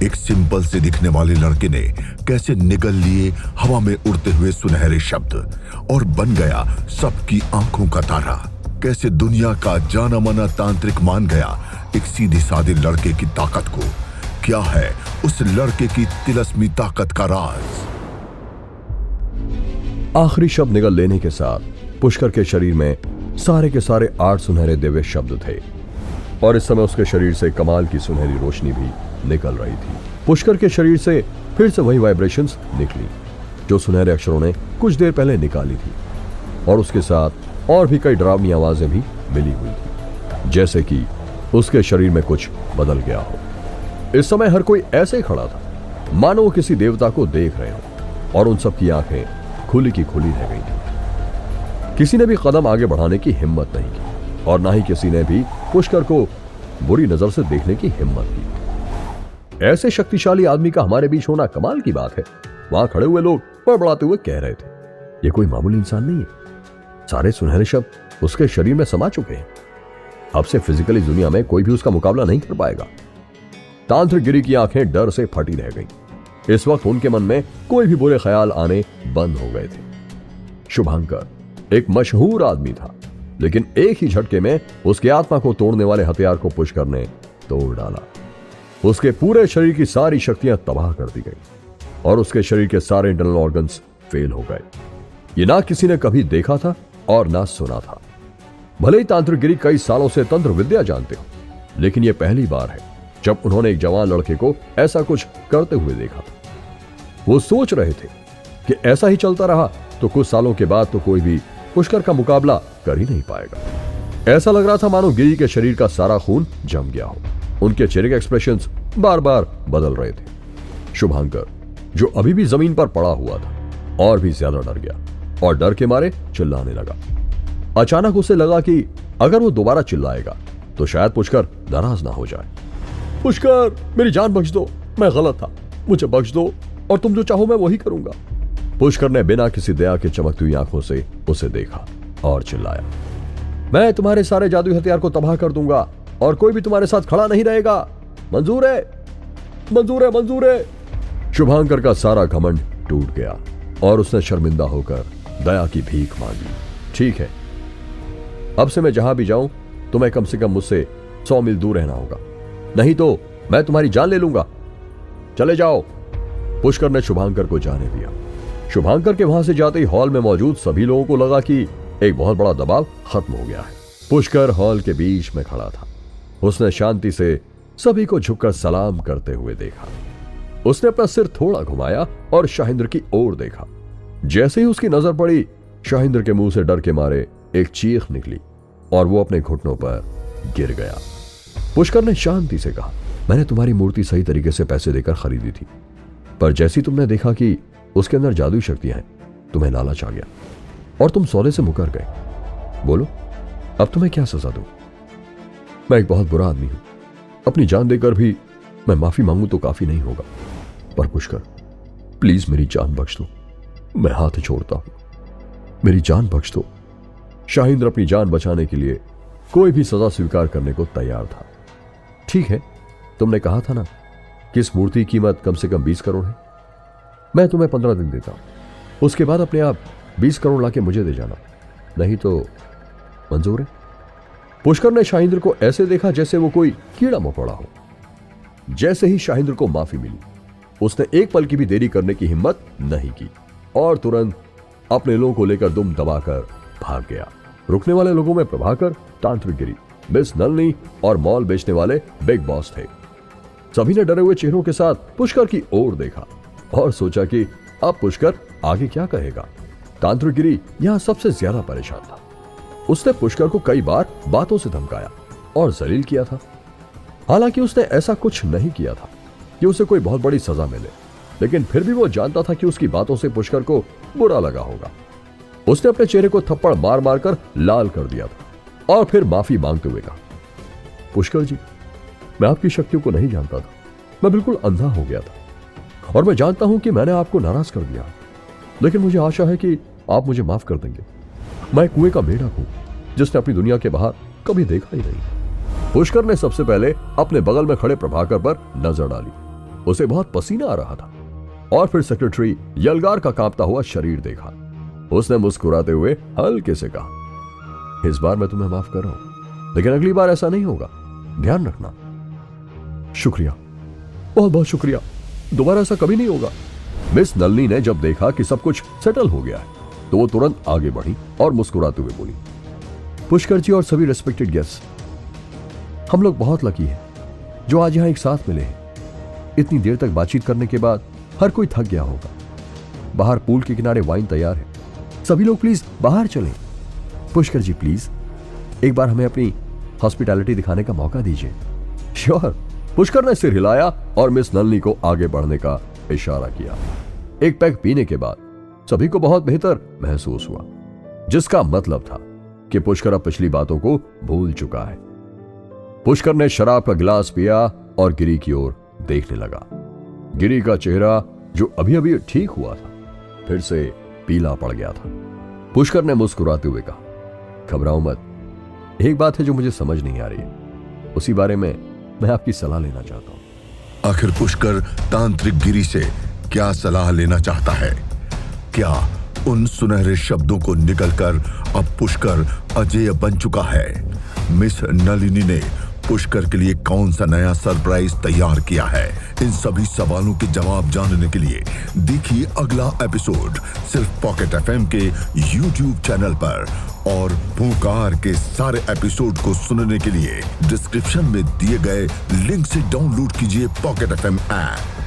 एक सिंपल से दिखने वाले लड़के ने कैसे निगल लिए हवा में उड़ते हुए सुनहरे शब्द और बन गया सबकी आंखों का तारा। कैसे दुनिया का जाना माना तांत्रिक मान गया एक सीधे साधे लड़के की ताकत को। क्या है उस लड़के की तिलस्मी ताकत का राज? आखिरी शब्द निगल लेने के साथ पुष्कर के शरीर में सारे के सारे 8 सुनहरे दिव्य शब्द थे और इस समय उसके शरीर से कमाल की सुनहरी रोशनी भी निकल रही थी। पुष्कर के शरीर से फिर से वही वाइब्रेशंस निकली जो सुनहरे अक्षरों ने कुछ देर पहले निकाली थी और उसके साथ और भी कई डरावनी आवाजें भी मिली हुई थी, जैसे कि उसके शरीर में कुछ बदल गया हो। इस समय हर कोई ऐसे ही खड़ा था मानो वो किसी देवता को देख रहे हो और उन सब की आंखें खुली की खुली रह गई थी। किसी ने भी कदम आगे बढ़ाने की हिम्मत नहीं की और ना ही किसी ने भी पुष्कर को बुरी नजर से देखने की हिम्मत की। ऐसे शक्तिशाली आदमी का हमारे बीच होना कमाल की बात है। वहां खड़े हुए लोग बड़बड़ाते हुए कह रहे थे, ये कोई मामूली इंसान नहीं है। सारे सुनहरे शब्द उसके शरीर में समा चुके हैं। अब से फिजिकली दुनिया में कोई भी उसका मुकाबला नहीं कर पाएगा। तांत्रिक गिरी की आंखें डर से फटी रह गईं। इस वक्त उनके मन में कोई भी बुरे ख्याल आने बंद हो गए थे। शुभांकर एक मशहूर आदमी था, लेकिन एक ही झटके में उसकी आत्मा को तोड़ने वाले हथियार को पुष्कर ने तोड़ डाला। उसके पूरे शरीर की सारी शक्तियां तबाह कर दी गई और उसके शरीर के सारे इंटरनल ऑर्गन्स फेल हो गए। ये ना किसी ने कभी देखा था और ना सुना था। भले ही तांत्रिक गिरी कई सालों से तंत्र विद्या जानते हो, लेकिन यह पहली बार है जब उन्होंने एक जवान लड़के को ऐसा कुछ करते हुए देखा। वो सोच रहे थे कि ऐसा ही चलता रहा तो कुछ सालों के बाद तो कोई भी पुष्कर का मुकाबला कर ही नहीं पाएगा। ऐसा लग रहा था मानो गिरी के शरीर का सारा खून जम गया हो। उनके चेहरे के एक्सप्रेशंस बार बार बदल रहे थे। शुभांकर जो अभी भी जमीन पर पड़ा हुआ था और भी ज्यादा डर गया और डर के मारे चिल्लाने लगा। अचानक उसे लगा कि अगर वो दोबारा चिल्लाएगा तो शायद पुष्कर नाराज ना हो जाए। पुष्कर, मेरी जान बख्श दो, मैं गलत था, मुझे बख्श दो और तुम जो चाहो मैं वही करूंगा। पुष्कर ने बिना किसी दया के चमकती हुई आंखों से उसे देखा और चिल्लाया, मैं तुम्हारे सारे जादुई हथियार को तबाह कर दूंगा और कोई भी तुम्हारे साथ खड़ा नहीं रहेगा। मंजूर है, मंजूर है, मंजूर है। शुभांकर का सारा घमंड टूट गया और उसने शर्मिंदा होकर दया की भीख मांगी। ठीक है, अब से मैं जहां भी जाऊं तुम्हें कम से कम मुझसे 100 मील दूर रहना होगा, नहीं तो मैं तुम्हारी जान ले लूंगा। चले जाओ। पुष्कर ने शुभांकर को जाने दिया। शुभांकर के वहां से जाते ही हॉल में मौजूद सभी लोगों को लगा कि एक बहुत बड़ा दबाव खत्म हो गया है। पुष्कर हॉल के बीच में खड़ा था। उसने शांति से सभी को झुककर सलाम करते हुए देखा। उसने अपना सिर थोड़ा घुमाया और शाहिंद्र की ओर देखा। जैसे ही उसकी नजर पड़ी, शाहिंद्र के मुंह से डर के मारे एक चीख निकली और वो अपने घुटनों पर गिर गया। पुष्कर ने शांति से कहा, मैंने तुम्हारी मूर्ति सही तरीके से पैसे देकर खरीदी थी, पर जैसी तुमने देखा कि उसके अंदर जादुई शक्तियां हैं, तुम्हें लालच आ गया और तुम सौदे से मुकर गए। बोलो, अब तुम्हें क्या सजा दूं? मैं एक बहुत बुरा आदमी हूं। अपनी जान देकर भी मैं माफी मांगू तो काफी नहीं होगा, पर पुष्कर प्लीज मेरी जान बख्श दो। मैं हाथ छोड़ता हूं, मेरी जान बख्श दो। शाहिंद्र अपनी जान बचाने के लिए कोई भी सजा स्वीकार करने को तैयार था। ठीक है, तुमने कहा था ना कि इस मूर्ति की कीमत कम से कम 20 करोड़ है। मैं तुम्हें 15 दिन देता हूं, उसके बाद अपने आप 20 करोड़ लाके मुझे दे जाना, नहीं तो मंजूर है? पुष्कर ने शाहिंद्र को ऐसे देखा जैसे वो कोई कीड़ा मकोड़ा हो। जैसे ही शाहिंद्र को माफी मिली, उसने एक पल की भी देरी करने की हिम्मत नहीं की और तुरंत अपने लोगों को लेकर दुम दबाकर भाग गया। रुकने वाले लोगों में प्रभाकर, तांत्रिक गिरी, मिस नलनी और मॉल बेचने वाले बिग बॉस थे। सभी ने डरे हुए चेहरों के साथ पुष्कर की ओर देखा और सोचा कि अब पुष्कर आगे क्या कहेगा। तांत्रिक गिरी यहां सबसे ज्यादा परेशान था। उसने पुष्कर को कई बार बातों से धमकाया और जलील किया था। हालांकि उसने ऐसा कुछ नहीं किया था कि उसे कोई बहुत बड़ी सजा मिले, लेकिन फिर भी वो जानता था कि उसकी बातों से पुष्कर को बुरा लगा होगा। उसने अपने चेहरे को थप्पड़ मार मार कर लाल कर दिया था और फिर माफी मांगते हुए कहा, पुष्कर जी, मैं आपकी शक्तियों को नहीं जानता था। मैं बिल्कुल अंधा हो गया था और मैं जानता हूं कि मैंने आपको नाराज कर दिया, लेकिन मुझे आशा है कि आप मुझे माफ कर देंगे। मैं कुएं का मेढक हूं जिसने अपनी दुनिया के बाहर कभी देखा ही नहीं। पुष्कर ने सबसे पहले अपने बगल में खड़े प्रभाकर पर नजर डाली। उसे बहुत पसीना आ रहा था। और फिर सेक्रेटरी यलगार का कांपता हुआ शरीर देखा। उसने मुस्कुराते हुए हल्के से कहा, इस बार मैं तुम्हें माफ कर रहा हूं, लेकिन अगली बार ऐसा नहीं होगा, ध्यान रखना। शुक्रिया, बहुत बहुत शुक्रिया, दोबारा ऐसा कभी नहीं होगा। मिस नलिनी ने जब देखा कि सब कुछ सेटल हो गया है तो वो तुरंत आगे बढ़ी और मुस्कुराते हुए बोली, पुष्कर जी और सभी रेस्पेक्टेड गेस्ट, हम लोग बहुत लकी हैं जो आज यहां एक साथ मिले हैं। इतनी देर तक बातचीत करने के बाद हर कोई थक गया होगा। बाहर पूल के किनारे वाइन तैयार है, सभी लोग प्लीज बाहर चलें। पुष्कर जी प्लीज एक बार हमें अपनी हॉस्पिटैलिटी दिखाने का मौका दीजिए। श्योर। पुष्कर ने सिर हिलाया और मिस नलिनी को आगे बढ़ने का इशारा किया। एक पैक पीने के बाद सभी को बहुत बेहतर महसूस हुआ, जिसका मतलब था कि पुष्कर अब पिछली बातों को भूल चुका है। पुष्कर ने शराब का गिलास पिया और गिरी की ओर देखने लगा। गिरी का चेहरा, जो अभी अभी ठीक हुआ था, फिर से पीला पड़ गया था। पुष्कर ने मुस्कुराते हुए कहा, घबराओ मत, एक बात है जो मुझे समझ नहीं आ रही है, उसी बारे में मैं आपकी सलाह लेना चाहता हूं। आखिर पुष्कर तांत्रिक गिरी से क्या सलाह लेना चाहता है? क्या उन सुनहरे शब्दों को निगलकर अब पुष्कर अजेय बन चुका है? मिस नलिनी ने पुष्कर के लिए कौन सा नया सरप्राइज तैयार किया है? इन सभी सवालों के जवाब जानने के लिए देखिए अगला एपिसोड सिर्फ पॉकेट एफएम के YouTube चैनल पर। और पुकार के सारे एपिसोड को सुनने के लिए डिस्क्रिप्शन में दिए गए लिंक से डाउनलोड कीजिए पॉकेट एफएम ऐप।